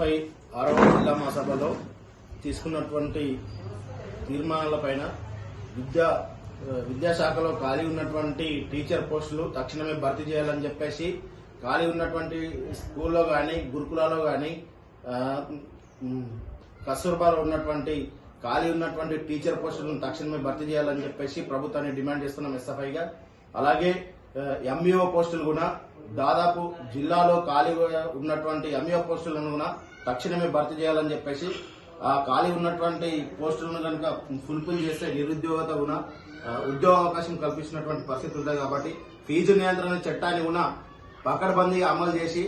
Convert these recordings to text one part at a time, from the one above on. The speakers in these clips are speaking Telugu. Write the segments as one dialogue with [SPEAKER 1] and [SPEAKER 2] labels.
[SPEAKER 1] ఎస్ఎఫ్ఐ 6వ జిల్లా మహాసభలో తీసుకున్నటువంటి తీర్మానాలపైన విద్యాశాఖలో ఖాళీ ఉన్నటువంటి టీచర్ పోస్టులు తక్షణమే భర్తీ చేయాలని చెప్పేసి ఖాళీ ఉన్నటువంటి స్కూల్లో కానీ గురుకులాలో కానీ కస్తూర్బాలో ఉన్నటువంటి ఖాళీ ఉన్నటువంటి టీచర్ పోస్టులను తక్షణమే భర్తీ చేయాలని చెప్పేసి ప్రభుత్వాన్ని డిమాండ్ చేస్తున్నాం ఎస్ఎఫ్ఐగా. అలాగే ఎంఈఓ పోస్టులు కూడా దాదాపు జిల్లాలో ఖాళీగా ఉన్నటువంటి ఎంఈఓ పోస్టులను కూడా తక్షణమే భర్తీ చేయాలని చెప్పేసి ఆ ఖాళీ ఉన్నటువంటి పోస్టులను కనుక ఫుల్ఫిల్ చేస్తే నిరుద్యోగత కూడా ఉద్యోగ అవకాశం కల్పించినటువంటి పరిస్థితి ఉంటుంది. కాబట్టి ఫీజు నియంత్రణ చట్టాన్ని కూడా పకడ్బందీగా అమలు చేసి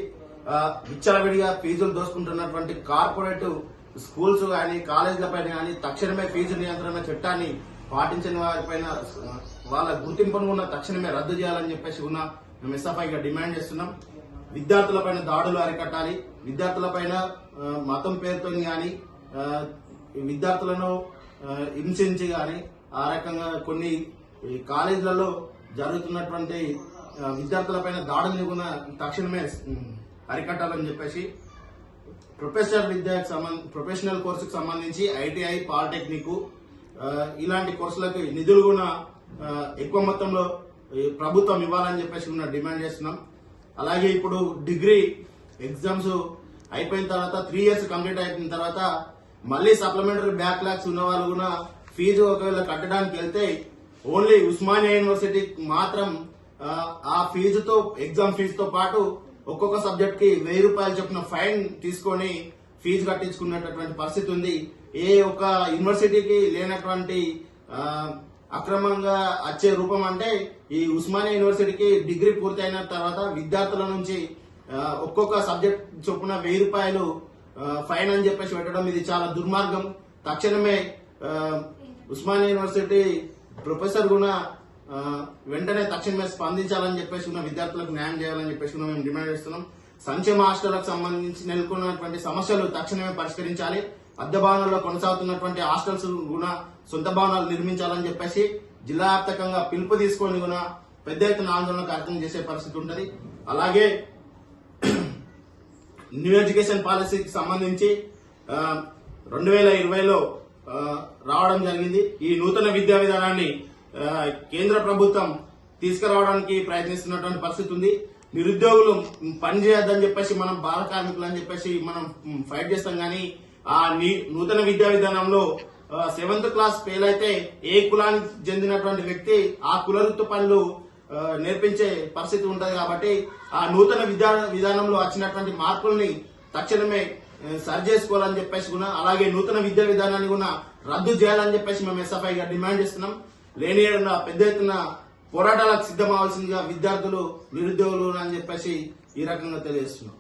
[SPEAKER 1] విచ్చలవిడిగా ఫీజులు దోసుకుంటున్నటువంటి కార్పొరేట్ స్కూల్స్ కానీ కాలేజీలపైన కానీ తక్షణమే ఫీజు నియంత్రణ చట్టాన్ని పాటించిన వారిపైన వాళ్ళ గుర్తింపును కూడా తక్షణమే రద్దు చేయాలని చెప్పేసి కూడా మేము ఎస్ఎఫ్ఐగా డిమాండ్ చేస్తున్నాం. విద్యార్థులపైన దాడులు అరికట్టాలి. విద్యార్థులపైన మతం పేరుతో కానీ విద్యార్థులను హింసించి కానీ ఆ రకంగా కొన్ని కాలేజీలలో జరుగుతున్నటువంటి విద్యార్థులపైన దాడులను కూడా తక్షణమే అరికట్టాలని చెప్పేసి ప్రొఫెషనల్ కోర్సుకు సంబంధించి ఐటీఐ, పాలిటెక్నిక్ ఇలాంటి కోర్సులకు నిధులు కూడా ఎక్కువ మొత్తంలో ప్రభుత్వం ఇవ్వాలని చెప్పేసి కూడా డిమాండ్ చేస్తున్నాం. అలాగే ఇప్పుడు డిగ్రీ ఎగ్జామ్స్ అయిపోయిన తర్వాత 3 years కంప్లీట్ అయిపోయిన తర్వాత మళ్ళీ సప్లిమెంటరీ బ్యాక్లాగ్స్ ఉన్న వాళ్ళు కూడా ఫీజు ఒకవేళ కట్టడానికి వెళ్తే ఓన్లీ ఉస్మానియా యూనివర్సిటీకి మాత్రం ఆ ఫీజుతో ఎగ్జామ్ ఫీజుతో పాటు ఒక్కొక్క సబ్జెక్ట్ కి 1000 రూపాయలు చొప్పున ఫైన్ తీసుకొని ఫీజు కట్టించుకున్నటువంటి పరిస్థితి ఉంది. ఏ ఒక్క యూనివర్సిటీకి లేనటువంటి అక్రమంగా వచ్చే రూపం అంటే ఈ ఉస్మానియా యూనివర్సిటీకి డిగ్రీ పూర్తయిన తర్వాత విద్యార్థుల నుంచి ఒక్కొక్క సబ్జెక్ట్ చొప్పున 1000 రూపాయలు ఫైన్ అని చెప్పేసి పెట్టడం ఇది చాలా దుర్మార్గం. తక్షణమే ఉస్మానియా యూనివర్సిటీ ప్రొఫెసర్ కూడా వెంటనే తక్షణమే స్పందించాలని చెప్పేసి ఉన్న విద్యార్థులకు న్యాయం చేయాలని చెప్పేసి మేము డిమాండ్ చేస్తున్నాం. సంక్షేమ హాస్టళ్లకు సంబంధించి నెలకొన్నటువంటి సమస్యలు తక్షణమే పరిష్కరించాలి. అద్దె భవనాల్లో కొనసాగుతున్నటువంటి హాస్టల్స్ కూడా సొంత భవనాలు నిర్మించాలని చెప్పేసి జిల్లా వ్యాప్తంగా పిలుపు తీసుకొని కూడా పెద్ద ఎత్తున ఆందోళన కార్యక్రమం చేసే పరిస్థితి ఉంటుంది. అలాగే న్యూ ఎడ్యుకేషన్ పాలసీకి సంబంధించి 2020లో రావడం జరిగింది. ఈ నూతన విద్యా విధానాన్ని కేంద్ర ప్రభుత్వం తీసుకురావడానికి ప్రయత్నిస్తున్నటువంటి పరిస్థితి ఉంది. నిరుద్యోగులు పని చేయొద్దని చెప్పేసి మనం బాల కార్మికులు అని చెప్పేసి మనం ఫైట్ చేస్తాం. కానీ ఆ నూతన విద్యా విధానంలో 7th క్లాస్ ఫెయిల్ అయితే ఏ కులానికి చెందినటువంటి వ్యక్తి ఆ కులవృత్తి పనులు నేర్పించే పరిస్థితి ఉంటది. కాబట్టి ఆ నూతన విద్యా విధానంలో వచ్చినటువంటి మార్పుల్ని తక్షణమే సరి చేసుకోవాలని చెప్పేసి కూడా అలాగే నూతన విద్యా విధానాన్ని కూడా రద్దు చేయాలని చెప్పేసి మేము ఎస్ఎఫ్ఐగా డిమాండ్ చేస్తున్నాం. లేని పెద్ద ఎత్తున పోరాటాలకు సిద్ధమవలసిందిగా విద్యార్థులు, నిరుద్యోగులు అని చెప్పేసి ఈ రకంగా తెలియజేస్తున్నాం.